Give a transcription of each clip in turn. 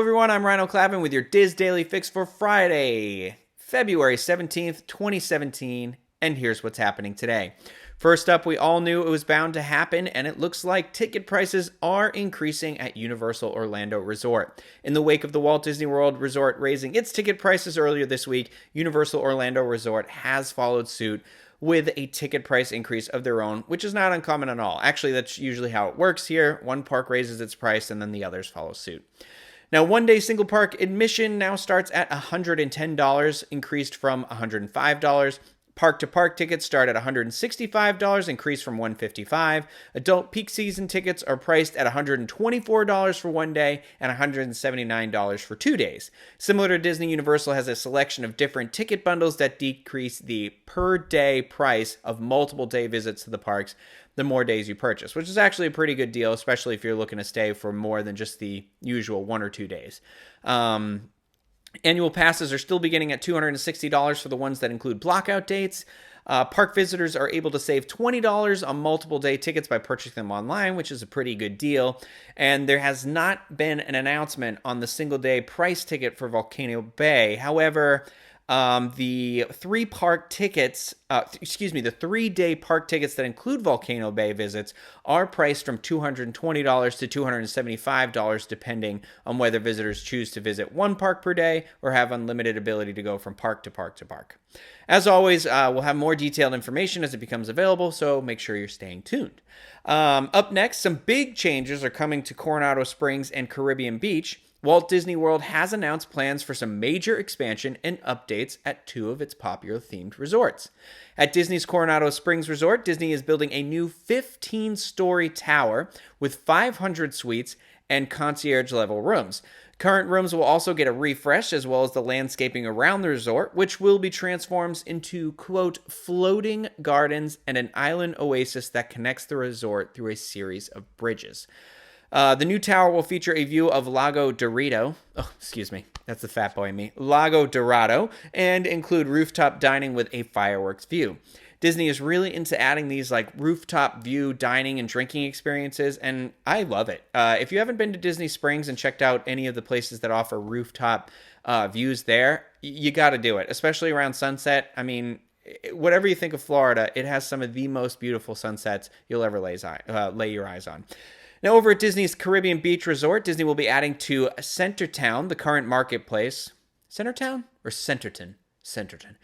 everyone, I'm Rhino Clavin with your Diz Daily Fix for Friday, February 17th, 2017, and here's what's happening today. First up, we all knew it was bound to happen, and it looks like ticket prices are increasing at Universal Orlando Resort. In the wake of the Walt Disney World Resort raising its ticket prices earlier this week, Universal Orlando Resort has followed suit with a ticket price increase of their own, which is not uncommon at all. Actually, that's usually how it works here. One park raises its price, and then the others follow suit. Now, one-day single park admission now starts at $110, increased from $105. Park-to-park tickets start at $165, increased from $155. Adult peak season tickets are priced at $124 for one day and $179 for 2 days. Similar to Disney, Universal has a selection of different ticket bundles that decrease the per-day price of multiple day visits to the parks the more days you purchase, which is actually a pretty good deal, especially if you're looking to stay for more than just the usual 1 or 2 days. Annual passes are still beginning at $260 for the ones that include blockout dates. Park visitors are able to save $20 on multiple day tickets by purchasing them online, which is a pretty good deal. And there has not been an announcement on the single day price ticket for Volcano Bay. However, the 3-day park tickets that include Volcano Bay visits are priced from $220 to $275, depending on whether visitors choose to visit one park per day or have unlimited ability to go from park to park to park. As always, we'll have more detailed information as it becomes available, so make sure you're staying tuned. Up next, some big changes are coming to Coronado Springs and Caribbean Beach. Walt Disney World has announced plans for some major expansion and updates at 2 of its popular themed resorts. At Disney's Coronado Springs Resort, Disney is building a new 15-story tower with 500 suites and concierge-level rooms. Current rooms will also get a refresh, as well as the landscaping around the resort, which will be transformed into, quote, floating gardens and an island oasis that connects the resort through a series of bridges. The new tower will feature a view of Lago Dorito. Oh, excuse me. That's the fat boy in me. Lago Dorado, and include rooftop dining with a fireworks view. Disney is really into adding these like rooftop view dining and drinking experiences, and I love it. If you haven't been to Disney Springs and checked out any of the places that offer rooftop views there, you got to do it, especially around sunset. I mean, whatever you think of Florida, it has some of the most beautiful sunsets you'll ever lay your eyes on. Now, over at Disney's Caribbean Beach Resort, Disney will be adding to Centertown, the current marketplace. Centertown or Centerton? Centerton.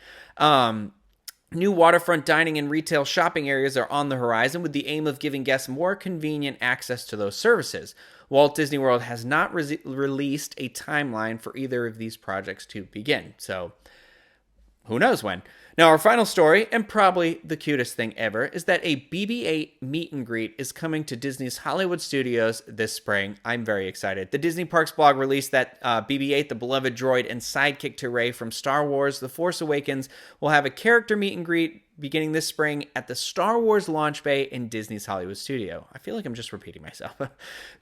New waterfront dining and retail shopping areas are on the horizon with the aim of giving guests more convenient access to those services. Walt Disney World has not released a timeline for either of these projects to begin, so who knows when. Now, our final story, and probably the cutest thing ever, is that a BB8 Meet and Greet is coming to Disney's Hollywood Studios this spring. I'm very excited. The Disney Parks blog released that BB8, the beloved droid and sidekick to Rey from Star Wars The Force Awakens, will have a character meet and greet beginning this spring at the Star Wars launch bay in Disney's Hollywood studio. I feel like I'm just repeating myself.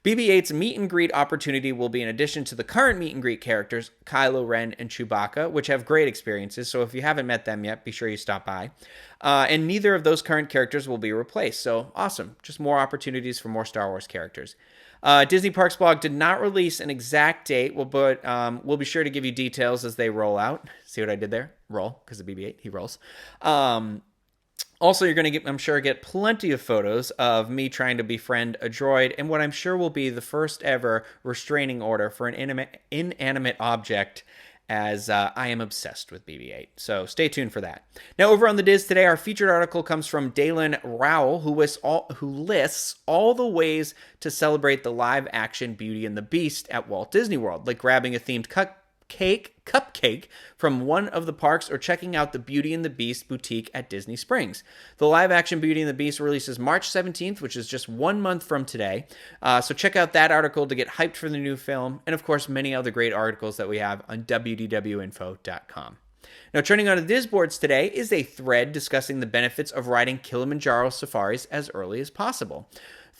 BB-8's meet and greet opportunity will be in addition to the current meet and greet characters, Kylo Ren and Chewbacca, which have great experiences, so if you haven't met them yet, be sure you stop by. And neither of those current characters will be replaced, so awesome. Just more opportunities for more Star Wars characters. Disney Parks blog did not release an exact date, but we'll be sure to give you details as they roll out. See what I did there? Roll, because of BB-8, he rolls. Also, you're going to I'm sure, get plenty of photos of me trying to befriend a droid and what I'm sure will be the first ever restraining order for an inanimate object, as I am obsessed with BB-8. So stay tuned for that. Now, over on the Diz today, our featured article comes from Dalen Rowell, who lists all the ways to celebrate the live-action Beauty and the Beast at Walt Disney World, like grabbing a themed cupcake from one of the parks or checking out the Beauty and the Beast boutique at Disney Springs. The live-action Beauty and the Beast releases March 17th, which is just 1 month from today. So check out that article to get hyped for the new film, and of course, many other great articles that we have on wdwinfo.com. Now, turning on to Diz boards today is a thread discussing the benefits of riding Kilimanjaro Safaris as early as possible.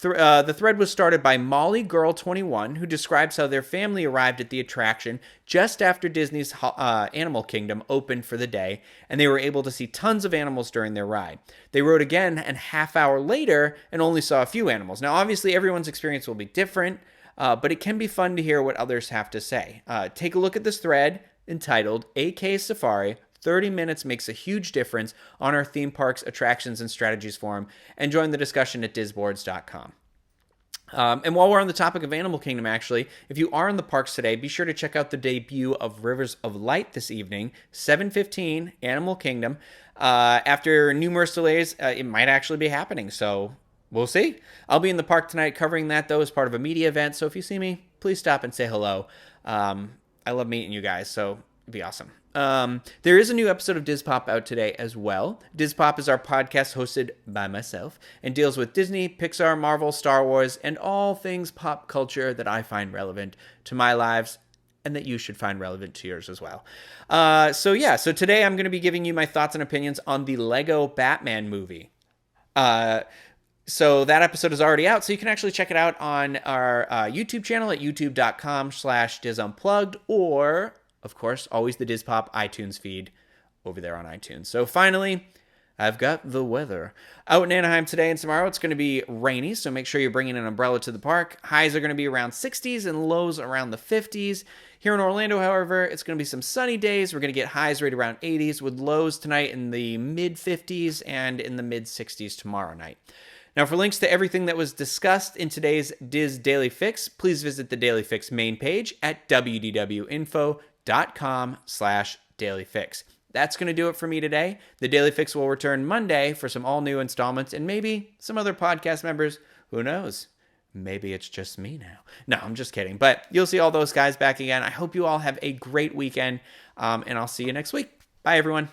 The thread was started by Molly Girl 21, who describes how their family arrived at the attraction just after Disney's Animal Kingdom opened for the day, and they were able to see tons of animals during their ride. They rode again a half hour later and only saw a few animals. Now, obviously, everyone's experience will be different, but it can be fun to hear what others have to say. Take a look at this thread entitled AK Safari 30 minutes makes a huge difference on our theme parks, attractions, and strategies forum, and join the discussion at disboards.com. And while we're on the topic of Animal Kingdom, actually, if you are in the parks today, be sure to check out the debut of Rivers of Light this evening, 7:15, Animal Kingdom. After numerous delays, it might actually be happening, so we'll see. I'll be in the park tonight covering that, though, as part of a media event, so if you see me, please stop and say hello. I love meeting you guys, so it'd be awesome. There is a new episode of Diz Pop out today as well. Diz Pop is our podcast hosted by myself and deals with Disney, Pixar, Marvel, Star Wars, and all things pop culture that I find relevant to my lives and that you should find relevant to yours as well. So today I'm going to be giving you my thoughts and opinions on the Lego Batman movie. So that episode is already out, so you can actually check it out on our YouTube channel at youtube.com/DizUnplugged, or of course, always the Diz Pop iTunes feed over there on iTunes. So finally, I've got the weather. Out in Anaheim today and tomorrow, it's going to be rainy, so make sure you're bringing an umbrella to the park. Highs are going to be around 60s and lows around the 50s. Here in Orlando, however, it's going to be some sunny days. We're going to get highs right around 80s with lows tonight in the mid-50s and in the mid-60s tomorrow night. Now, for links to everything that was discussed in today's Diz Daily Fix, please visit the Daily Fix main page at wdwinfo.com/dailyfix. That's going to do it for me today. The Daily Fix will return Monday for some all-new installments and maybe some other podcast members. Who knows? Maybe it's just me now. No, I'm just kidding. But you'll see all those guys back again. I hope you all have a great weekend, and I'll see you next week. Bye, everyone.